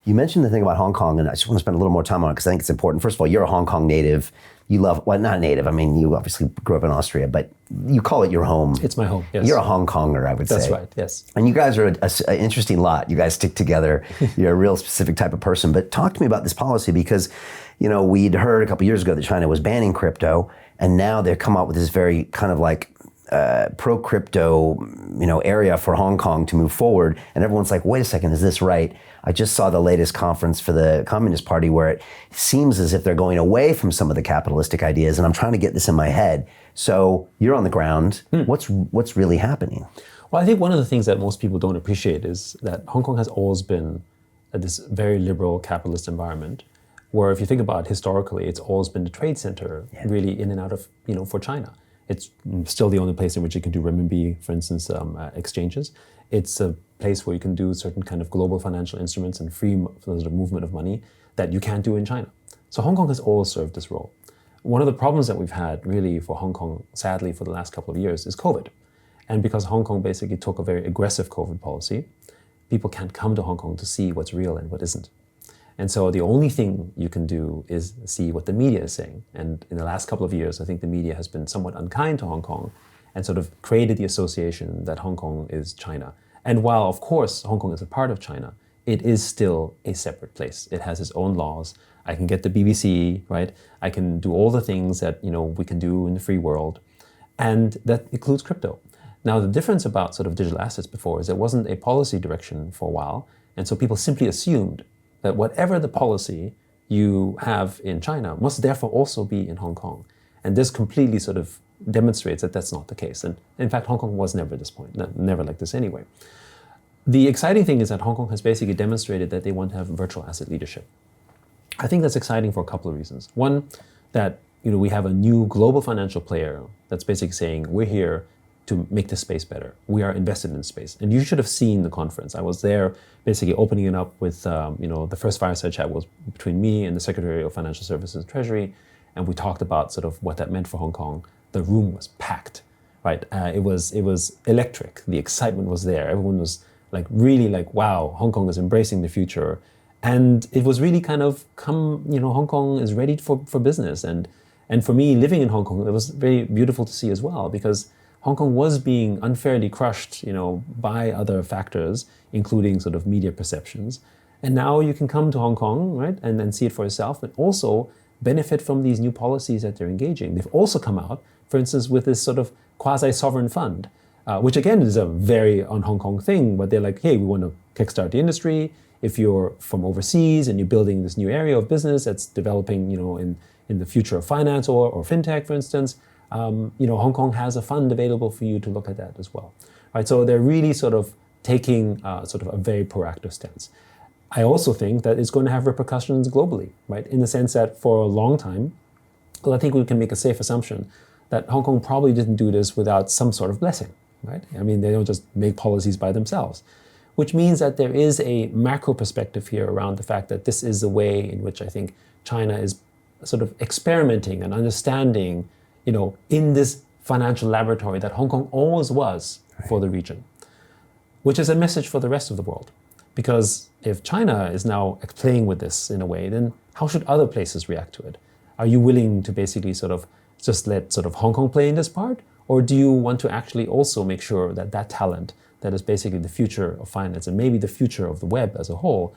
You mentioned the thing about Hong Kong, and I just want to spend a little more time on it because I think it's important. First of all, you're a Hong Kong native. You love, well, not native. I mean, you obviously grew up in Austria, but you call it your home. It's my home, yes. You're a Hong Konger, I would say. That's right, yes. And you guys are an interesting lot. You guys stick together. You're a real specific type of person. But talk to me about this policy because, we'd heard a couple years ago that China was banning crypto, and now they've come out with this very kind of like pro-crypto, area for Hong Kong to move forward. And everyone's like, wait a second, is this right? I just saw the latest conference for the Communist Party where it seems as if they're going away from some of the capitalistic ideas, and I'm trying to get this in my head. So you're on the ground. What's really happening? Well, I think one of the things that most people don't appreciate is that Hong Kong has always been this very liberal capitalist environment where if you think about it historically, it's always been the trade center really in and out of, for China. It's still the only place in which you can do renminbi, for instance, exchanges. It's a place where you can do certain kind of global financial instruments and free sort of movement of money that you can't do in China. So Hong Kong has always served this role. One of the problems that we've had really for Hong Kong, sadly, for the last couple of years is COVID. And because Hong Kong basically took a very aggressive COVID policy, people can't come to Hong Kong to see what's real and what isn't. And so the only thing you can do is see what the media is saying. And in the last couple of years, I think the media has been somewhat unkind to Hong Kong and sort of created the association that Hong Kong is China. And while, of course, Hong Kong is a part of China, it is still a separate place. It has its own laws. I can get the BBC, right? I can do all the things that, we can do in the free world. And that includes crypto. Now, the difference about sort of digital assets before is there wasn't a policy direction for a while. And so people simply assumed that whatever the policy you have in China must therefore also be in Hong Kong. And this completely sort of demonstrates that that's not the case. And in fact, Hong Kong was never at this point, never like this anyway. The exciting thing is that Hong Kong has basically demonstrated that they want to have virtual asset leadership. I think that's exciting for a couple of reasons. One, that we have a new global financial player that's basically saying, we're here to make this space better. We are invested in space. And you should have seen the conference. I was there basically opening it up with, the first fireside chat was between me and the Secretary of Financial Services and Treasury. And we talked about sort of what that meant for Hong Kong. The room was packed, right? It was electric. The excitement was there. Everyone was really wow, Hong Kong is embracing the future. And it was really kind of Hong Kong is ready for business. And for me, living in Hong Kong, it was very beautiful to see as well, because Hong Kong was being unfairly crushed, by other factors, including sort of media perceptions. And now you can come to Hong Kong, right, and then see it for yourself, but also benefit from these new policies that they're engaging. They've also come out, for instance, with this sort of quasi-sovereign fund, which again is a very un-Hong Kong thing, but they're like, hey, we want to kickstart the industry. If you're from overseas and you're building this new area of business that's developing, in the future of finance or fintech, for instance, Hong Kong has a fund available for you to look at that as well. Right? So they're really sort of taking sort of a very proactive stance. I also think that it's going to have repercussions globally, right? In the sense that for a long time, well, I think we can make a safe assumption that Hong Kong probably didn't do this without some sort of blessing, right? I mean, they don't just make policies by themselves, which means that there is a macro perspective here around the fact that this is the way in which I think China is sort of experimenting and understanding, in this financial laboratory that Hong Kong always was for the region, which is a message for the rest of the world. Because if China is now playing with this in a way, then how should other places react to it? Are you willing to basically sort of just let sort of Hong Kong play in this part? Or do you want to actually also make sure that that talent that is basically the future of finance and maybe the future of the web as a whole,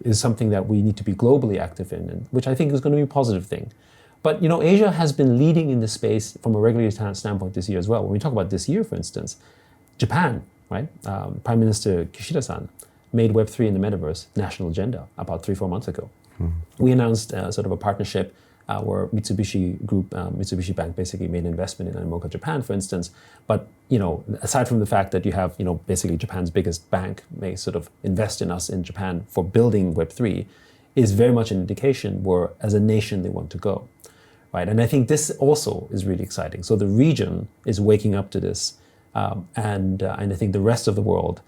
is something that we need to be globally active in, and which I think is going to be a positive thing. But Asia has been leading in this space from a regulatory standpoint this year as well. When we talk about this year, for instance, Japan, right? Prime Minister Kishida-san made Web3 in the metaverse national agenda about 3-4 months ago. We announced sort of a partnership where Mitsubishi Group, Mitsubishi Bank basically made an investment in Animoca Japan, for instance. But, aside from the fact that you have, basically Japan's biggest bank may sort of invest in us in Japan for building Web3, is very much an indication where, as a nation, they want to go, right? And I think this also is really exciting. So the region is waking up to this, and I think the rest of the world,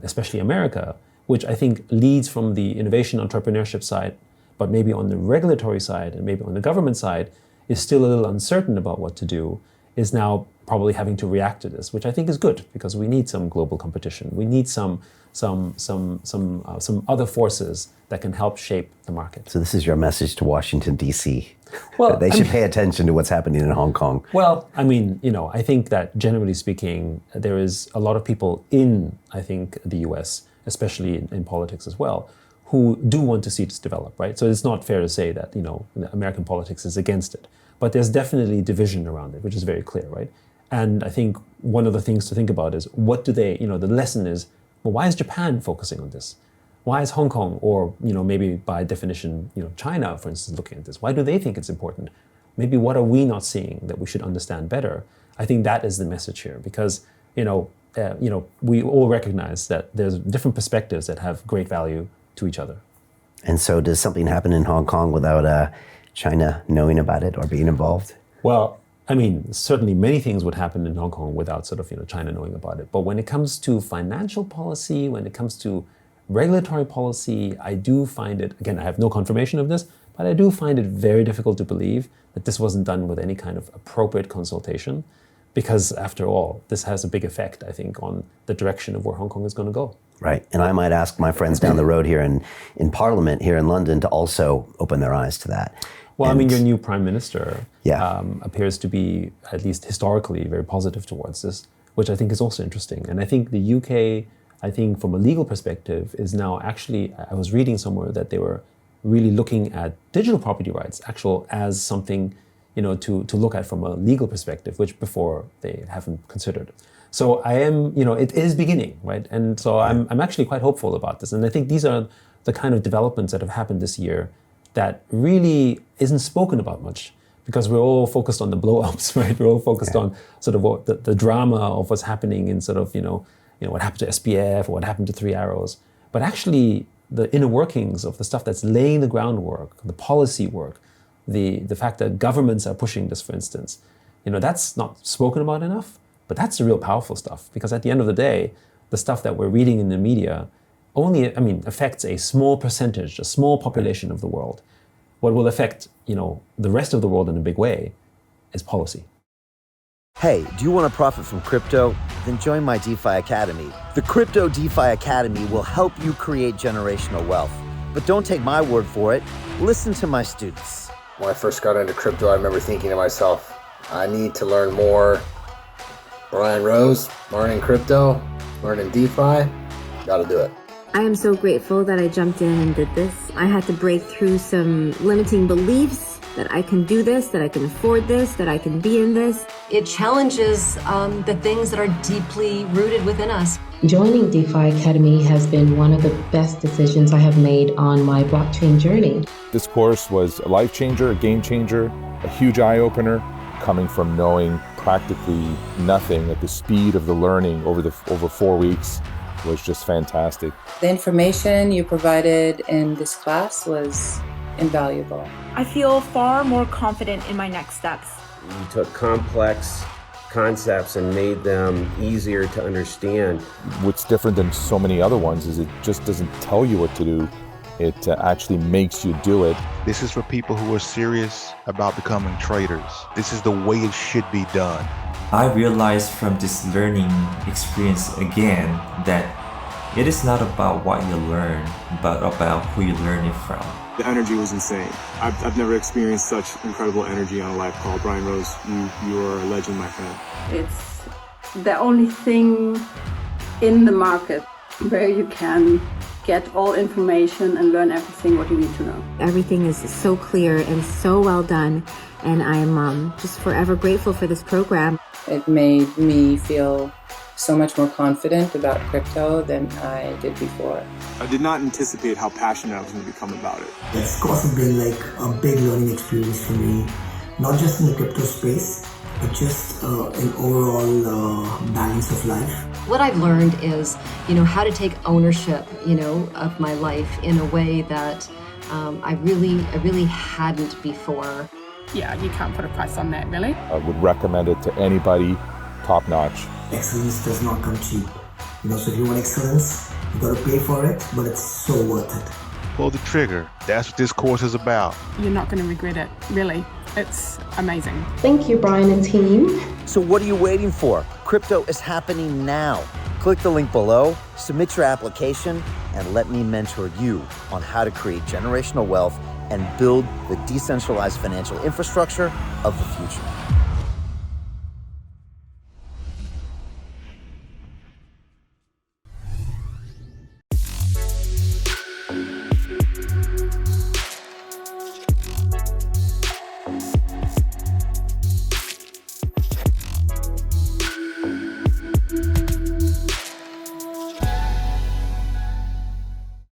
especially America, which I think leads from the innovation entrepreneurship side, but maybe on the regulatory side and maybe on the government side, is still a little uncertain about what to do, is now probably having to react to this, which I think is good because we need some global competition. We need some other forces that can help shape the market. So this is your message to Washington, D.C. Well, they should pay attention to what's happening in Hong Kong. Well, I mean, I think that generally speaking, there is a lot of people in, I think, the US, especially in politics as well, who do want to see this develop, right? So it's not fair to say that, American politics is against it. But there's definitely division around it, which is very clear, right? And I think one of the things to think about is what do they, the lesson is, well, why is Japan focusing on this? Why is Hong Kong, or maybe by definition, China, for instance, looking at this? Why do they think it's important? Maybe what are we not seeing that we should understand better? I think that is the message here, because we all recognize that there's different perspectives that have great value to each other. And so, does something happen in Hong Kong without China knowing about it or being involved? Well, I mean, certainly many things would happen in Hong Kong without China knowing about it. But when it comes to financial policy, when it comes to regulatory policy, I do find it, again, I have no confirmation of this, but I do find it very difficult to believe that this wasn't done with any kind of appropriate consultation, because after all, this has a big effect, I think, on the direction of where Hong Kong is going to go. Right. And I might ask my friends down the road here in Parliament here in London to also open their eyes to that. Well, I mean, your new Prime Minister Yeah. Appears to be, at least historically, very positive towards this, which I think is also interesting. And I think the UK, I think from a legal perspective, is now actually, I was reading somewhere that they were really looking at digital property rights as something, to look at from a legal perspective, which before they haven't considered. So I am, it is beginning, right? And so I'm actually quite hopeful about this. And I think these are the kind of developments that have happened this year that really isn't spoken about much, because we're all focused on the blow-ups, right? We're all focused on sort of what the drama of what's happening in sort of, what happened to SPF or what happened to Three Arrows. But actually, the inner workings of the stuff that's laying the groundwork, the policy work, the fact that governments are pushing this, for instance, that's not spoken about enough. But that's the real powerful stuff, because at the end of the day, the stuff that we're reading in the media only, affects a small percentage, a small population of the world. What will affect, the rest of the world in a big way is policy. Hey, do you want to profit from crypto? Then join my DeFi Academy. The Crypto DeFi Academy will help you create generational wealth. But don't take my word for it. Listen to my students. When I first got into crypto, I remember thinking to myself, I need to learn more. Brian Rose, learning crypto, learning DeFi, gotta do it. I am so grateful that I jumped in and did this. I had to break through some limiting beliefs that I can do this, that I can afford this, that I can be in this. It challenges the things that are deeply rooted within us. Joining DeFi Academy has been one of the best decisions I have made on my blockchain journey. This course was a life changer, a game changer, a huge eye-opener, coming from knowing practically nothing at the speed of the learning over 4 weeks was just fantastic. The information you provided in this class was invaluable. I feel far more confident in my next steps. You took complex concepts and made them easier to understand. What's different than so many other ones is it just doesn't tell you what to do. It actually makes you do it. This is for people who are serious about becoming traders. This is the way it should be done. I realized from this learning experience again that it is not about what you learn, but about who you learn it from. The energy was insane. I've never experienced such incredible energy on a live call. Brian Rose, you are a legend, my friend. It's the only thing in the market where you can get all information and learn everything what you need to know. Everything is so clear and so well done, and I'm just forever grateful for this program. It made me feel so much more confident about crypto than I did before. I did not anticipate how passionate I was going to become about it. It's also been like a big learning experience for me, not just in the crypto space, but just an overall balance of life. What I've learned is, how to take ownership, of my life in a way that I really hadn't before. Yeah, you can't put a price on that, really. I would recommend it to anybody, top notch. Excellence does not come cheap. So if you want excellence, you got to pay for it, but it's so worth it. Pull the trigger. That's what this course is about. You're not going to regret it, really. It's amazing. Thank you, Brian and team. So what are you waiting for? Crypto is happening now. Click the link below, submit your application, and let me mentor you on how to create generational wealth and build the decentralized financial infrastructure of the future.